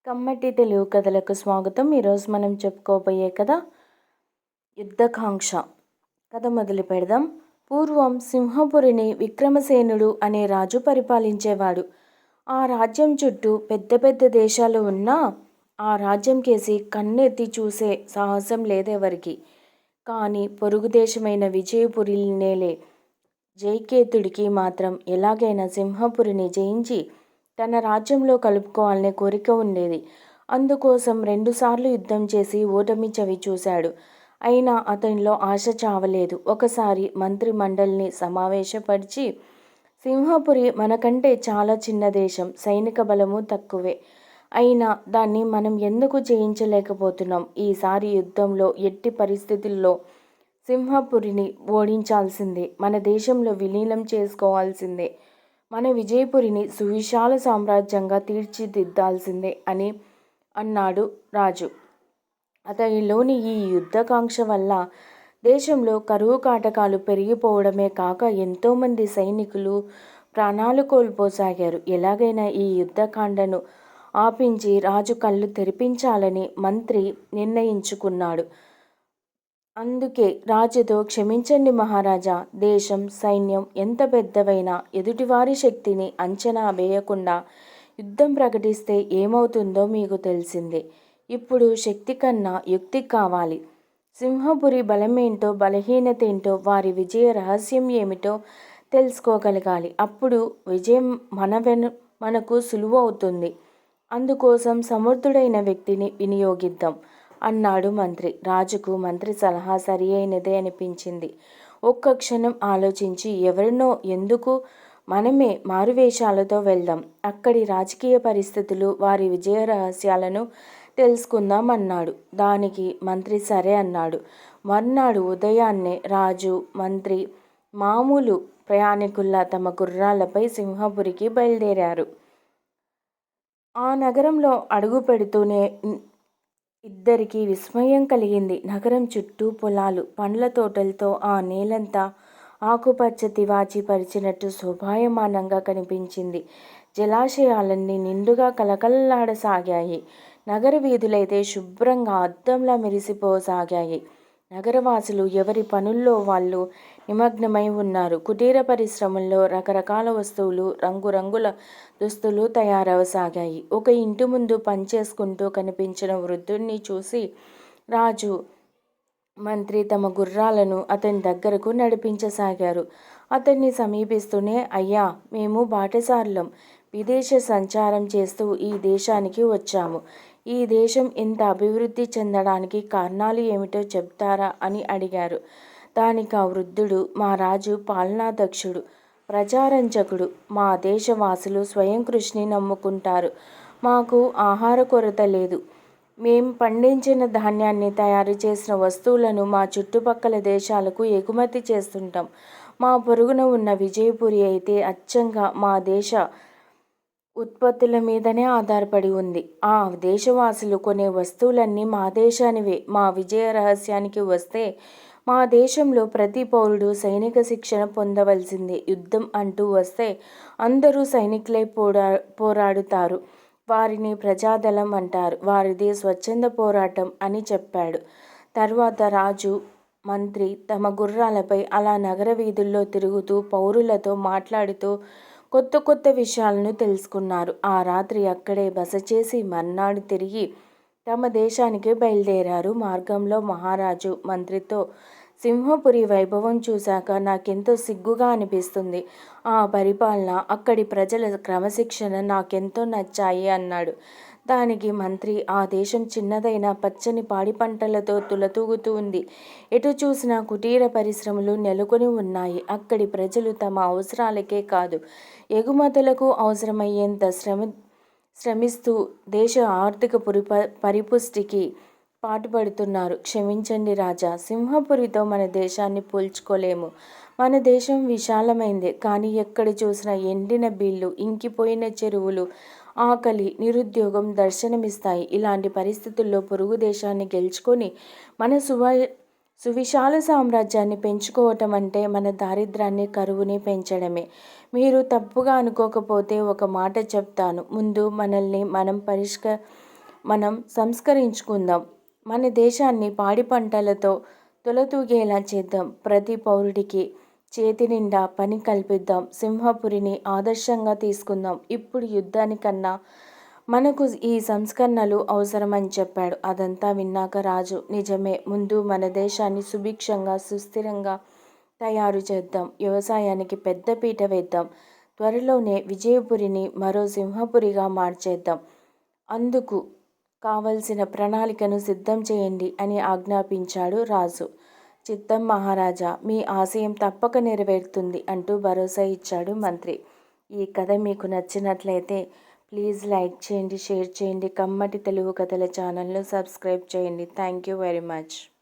కమ్మటి తెలుగు కథలకు స్వాగతం. ఈరోజు మనం చెప్పుకోబోయే కథ యుద్ధకాంక్ష. కథ మొదలు పెడదాం. పూర్వం సింహపురిని విక్రమసేనుడు అనే రాజు పరిపాలించేవాడు. ఆ రాజ్యం చుట్టూ పెద్ద పెద్ద దేశాలు ఉన్నా ఆ రాజ్యం కేసి కన్నెత్తి చూసే సాహసం లేదెవరికి. కానీ పొరుగు దేశమైన విజయపురి నేలే జైకేతుడికి మాత్రం ఎలాగైనా సింహపురిని జయించి తన రాజ్యంలో కలుపుకోవాలనే కోరిక ఉండేది. అందుకోసం రెండుసార్లు యుద్ధం చేసి ఓటమి చవి చూశాడు. అయినా అతనిలో ఆశ చావలేదు. ఒకసారి మంత్రి మండలిని సమావేశపరిచి, సింహపురి మనకంటే చాలా చిన్న దేశం, సైనిక బలము తక్కువే. అయినా దాన్ని మనం ఎందుకు జయించలేకపోతున్నాం? ఈసారి యుద్ధంలో ఎట్టి పరిస్థితుల్లో సింహపురిని ఓడించాల్సిందే. మన దేశంలో విలీనం చేసుకోవాల్సిందే. మన విజయపురిని సువిశాల సామ్రాజ్యంగా తీర్చిదిద్దాల్సిందే అని అన్నాడు రాజు. అతనిలోని ఈ యుద్ధకాంక్ష వల్ల దేశంలో కరువు కాటకాలు పెరిగిపోవడమే కాక ఎంతోమంది సైనికులు ప్రాణాలు కోల్పోసాగారు. ఎలాగైనా ఈ యుద్ధకాండను ఆపించి రాజు కళ్ళు తెరిపించాలని మంత్రి నిర్ణయించుకున్నాడు. అందుకే రాజుతో, క్షమించండి మహారాజా, దేశం, సైన్యం ఎంత పెద్దవైనా ఎదుటివారి శక్తిని అంచనా వేయకుండా యుద్ధం ప్రకటిస్తే ఏమవుతుందో మీకు తెలిసిందే. ఇప్పుడు శక్తి కన్నా యుక్తి కావాలి. సింహపురి బలమేంటో, బలహీనత ఏంటో, వారి విజయ రహస్యం ఏమిటో తెలుసుకోగలగాలి. అప్పుడు విజయం మనకు సులువు అవుతుంది. అందుకోసం సమర్థుడైన వ్యక్తిని వినియోగిద్దాం అన్నాడు మంత్రి. రాజుకు మంత్రి సలహా సరి అయినదే అనిపించింది. ఒక్క క్షణం ఆలోచించి, ఎవరినో ఎందుకు, మనమే మారువేషాలతో వెళ్దాం. అక్కడి రాజకీయ పరిస్థితులు, వారి విజయ రహస్యాలను తెలుసుకుందాం అన్నాడు. దానికి మంత్రి సరే అన్నాడు. మర్నాడు ఉదయాన్నే రాజు, మంత్రి మామూలు ప్రయాణికుల్లా తమ గుర్రాలపై సింహపురికి బయలుదేరారు. ఆ నగరంలో అడుగు పెడుతూనే ఇద్దరికీ విస్మయం కలిగింది. నగరం చుట్టూ పొలాలు, పండ్ల తోటలతో ఆ నేలంతా ఆకుపచ్చ తివాచి పరిచినట్టు శోభాయమానంగా కనిపించింది. జలాశయాలన్నీ నిండుగా కలకలలాడసాగాయి. నగర వీధులైతే శుభ్రంగా అద్దంలా మెరిసిపోసాగాయి. నగరవాసులు ఎవరి పనుల్లో వాళ్ళు నిమగ్నమై ఉన్నారు. కుటీర పరిశ్రమల్లో రకరకాల వస్తువులు, రంగురంగుల దుస్తులు తయారవసాగాయి. ఒక ఇంటి ముందు పనిచేసుకుంటూ కనిపించిన వృద్ధుణ్ణి చూసి రాజు, మంత్రి తమ గుర్రాలను అతని దగ్గరకు నడిపించసాగారు. అతన్ని సమీపిస్తూనే, అయ్యా, మేము బాటసారులం, విదేశ సంచారం చేస్తూ ఈ దేశానికి వచ్చాము. ఈ దేశం ఇంత అభివృద్ధి చెందడానికి కారణాలు ఏమిటో చెప్తారా అని అడిగారు. దానికి ఆ వృద్ధుడు, మా రాజు పాలనాదక్షుడు, ప్రజారంజకుడు. మా దేశవాసులు స్వయం కృషిని నమ్ముకుంటారు. మాకు ఆహార కొరత లేదు. మేం పండించిన ధాన్యాన్ని, తయారు చేసిన వస్తువులను మా చుట్టుపక్కల దేశాలకు ఎగుమతి చేస్తుంటాం. మా పొరుగున ఉన్న విజయపురి అయితే అచ్చంగా మా దేశ ఉత్పత్తుల మీదనే ఆధారపడి ఉంది. ఆ దేశవాసులు కొనే వస్తువులన్నీ మా దేశానివే. మా విజయ రహస్యానికి వస్తే, మా దేశంలో ప్రతి పౌరుడు సైనిక శిక్షణ పొందవలసిందే. యుద్ధం అంటూ వస్తే అందరూ సైనికులై పోరాడుతారు. వారిని ప్రజాదళం అంటారు. వారిది స్వచ్ఛంద పోరాటం అని చెప్పాడు. తర్వాత రాజు, మంత్రి తమ గుర్రాలపై అలా నగర వీధుల్లో తిరుగుతూ, పౌరులతో మాట్లాడుతూ కొత్త కొత్త విషయాలను తెలుసుకున్నారు. ఆ రాత్రి అక్కడే బస చేసి మర్నాడు తిరిగి తమ దేశానికి బయలుదేరారు. మార్గంలో మహారాజు మంత్రితో, సింహపురి వైభవం చూశాక నాకెంతో సిగ్గుగా అనిపిస్తుంది. ఆ పరిపాలన, అక్కడి ప్రజల క్రమశిక్షణ నాకెంతో నచ్చాయి అన్నాడు. దానికి మంత్రి, ఆ దేశం చిన్నదైన పచ్చని పాడి పంటలతో తులతూగుతూ ఉంది. ఎటు చూసినా కుటీర పరిశ్రమలు నెలకొని ఉన్నాయి. అక్కడి ప్రజలు తమ అవసరాలకే కాదు, ఎగుమతులకు అవసరమయ్యేంత శ్రమిస్తూ దేశ ఆర్థిక పరిపుష్టికి పాటుపడుతున్నారు. క్షమించండి రాజా, సింహపురితో మన దేశాన్ని పోల్చుకోలేము. మన దేశం విశాలమైందే, కానీ ఎక్కడ చూసినా ఎండిన బీళ్లు, ఇంకిపోయిన చెరువులు, ఆకలి, నిరుద్యోగం దర్శనమిస్తాయి. ఇలాంటి పరిస్థితుల్లో పొరుగు దేశాన్ని గెలుచుకొని మన సువిశాల సామ్రాజ్యాన్ని పెంచుకోవటం అంటే మన దారిద్ర్యాన్ని, కరువుని పెంచడమే. మీరు తప్పుగా అనుకోకపోతే ఒక మాట చెప్తాను. ముందు మనల్ని మనం మనం సంస్కరించుకుందాం. మన దేశాన్ని పాడి పంటలతో తులతూగేలా చేద్దాం. ప్రతి పౌరుడికి చేతి నిండా పని కల్పిద్దాం. సింహపురిని ఆదర్శంగా తీసుకుందాం. ఇప్పుడు యుద్ధానికన్నా మనకు ఈ సంస్కరణలు అవసరమని చెప్పాడు. అదంతా విన్నాక రాజు, నిజమే, ముందు మన దేశాన్ని సుభిక్షంగా సుస్థిరంగా తయారు చేద్దాం. వ్యవసాయానికి పెద్దపీట వేద్దాం. త్వరలోనే విజయపురిని మరో సింహపురిగా మార్చేద్దాం. అందుకు కావలసిన ప్రణాళికను సిద్ధం చేయండి అని ఆజ్ఞాపించాడు రాజు. చిత్తం మహారాజా, మీ ఆశయం తప్పక నెరవేరుతుంది అంటూ భరోసా ఇచ్చాడు మంత్రి. ఈ కథ మీకు నచ్చినట్లయితే ప్లీజ్ లైక్ చేయండి, షేర్ చేయండి. కమ్మటి తెలుగు కథల ఛానల్ను సబ్స్క్రైబ్ చేయండి. Thank you very much.